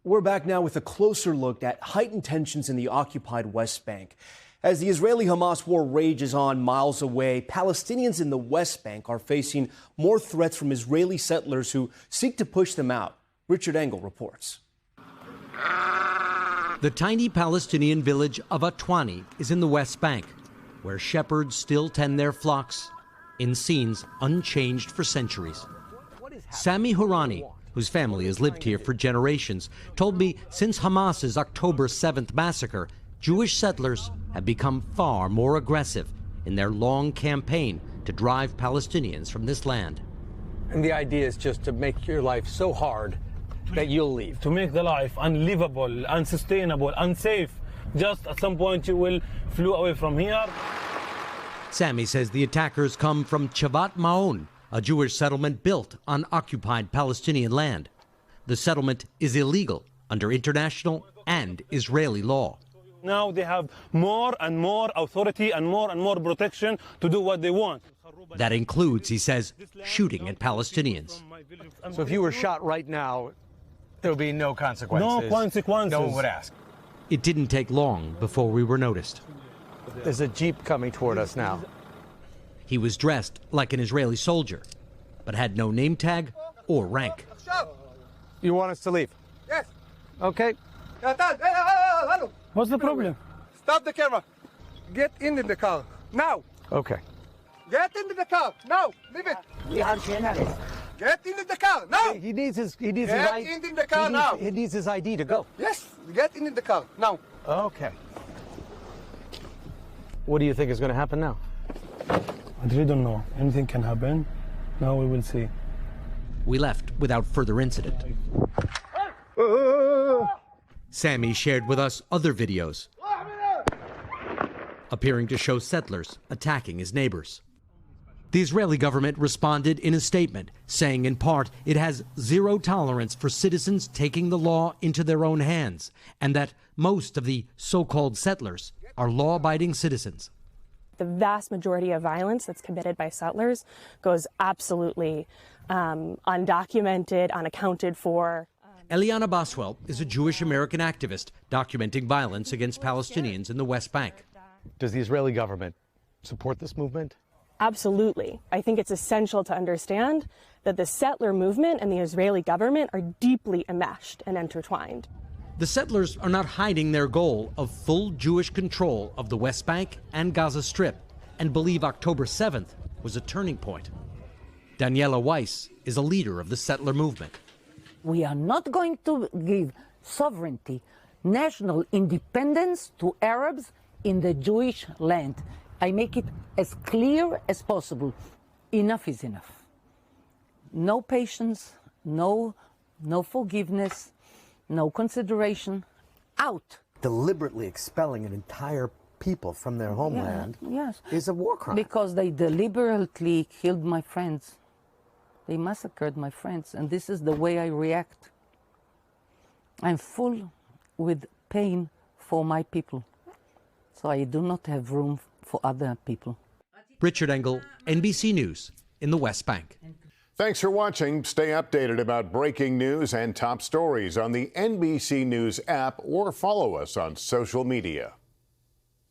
We're back now with a closer look at heightened tensions in the occupied West Bank. As the Israeli-Hamas war rages on miles away, Palestinians in the West Bank are facing more threats from Israeli settlers who seek to push them out. Richard Engel reports. The tiny Palestinian village of At-Tuwani is in the West Bank, where shepherds still tend their flocks in scenes unchanged for centuries. Sami Hourani, whose family has lived here for generations, told me since Hamas's October 7th massacre, Jewish settlers have become far more aggressive in their long campaign to drive Palestinians from this land. And the idea is just to make your life so hard that you'll leave. To make the life unlivable, unsustainable, unsafe. Just at some point you will flew away from here. Sami says the attackers come from Chavat Maon, a Jewish settlement built on occupied Palestinian land. The settlement is illegal under international and Israeli law. Now they have more and more authority and more protection to do what they want. That includes, he says, shooting at Palestinians. So if you were shot right now, there would be no consequences. No consequences. No one would ask. It didn't take long before we were noticed. There's a Jeep coming toward us now. He was dressed like an Israeli soldier, but had no name tag or rank. You want us to leave? Yes. Okay. What's the problem? Stop the camera. Get in the car. Now. Okay. Get into the car. Now. Leave it. Get into the car. Now. He needs his Get into the car now. He needs his ID to go. Yes. Get into the car. Now. Okay. What do you think is going to happen now? I really don't know. Anything can happen. Now we will see. We left without further incident. Sami shared with us other videos appearing to show settlers attacking his neighbors. The Israeli government responded in a statement, saying in part it has zero tolerance for citizens taking the law into their own hands, and that most of the so-called settlers are law-abiding citizens. The vast majority of violence that's committed by settlers goes absolutely undocumented, unaccounted for. Eliana Boswell is a Jewish-American activist documenting violence against Palestinians in the West Bank. Does the Israeli government support this movement? Absolutely. I think it's essential to understand that the settler movement and the Israeli government are deeply enmeshed and intertwined. The settlers are not hiding their goal of full Jewish control of the West Bank and Gaza Strip and believe October 7th was a turning point. Daniela Weiss is a leader of the settler movement. We are not going to give sovereignty, national independence to Arabs in the Jewish land. I make it as clear as possible. Enough is enough. No patience, no forgiveness, no consideration. Out. Deliberately expelling an entire people from their homeland is a war crime. Because they deliberately killed my friends. They massacred my friends, and this is the way I react. I'm full with pain for my people, so I do not have room for other people. Richard Engel, NBC News in the West Bank. Thanks for watching. Stay updated about breaking news and top stories on the NBC News app or follow us on social media.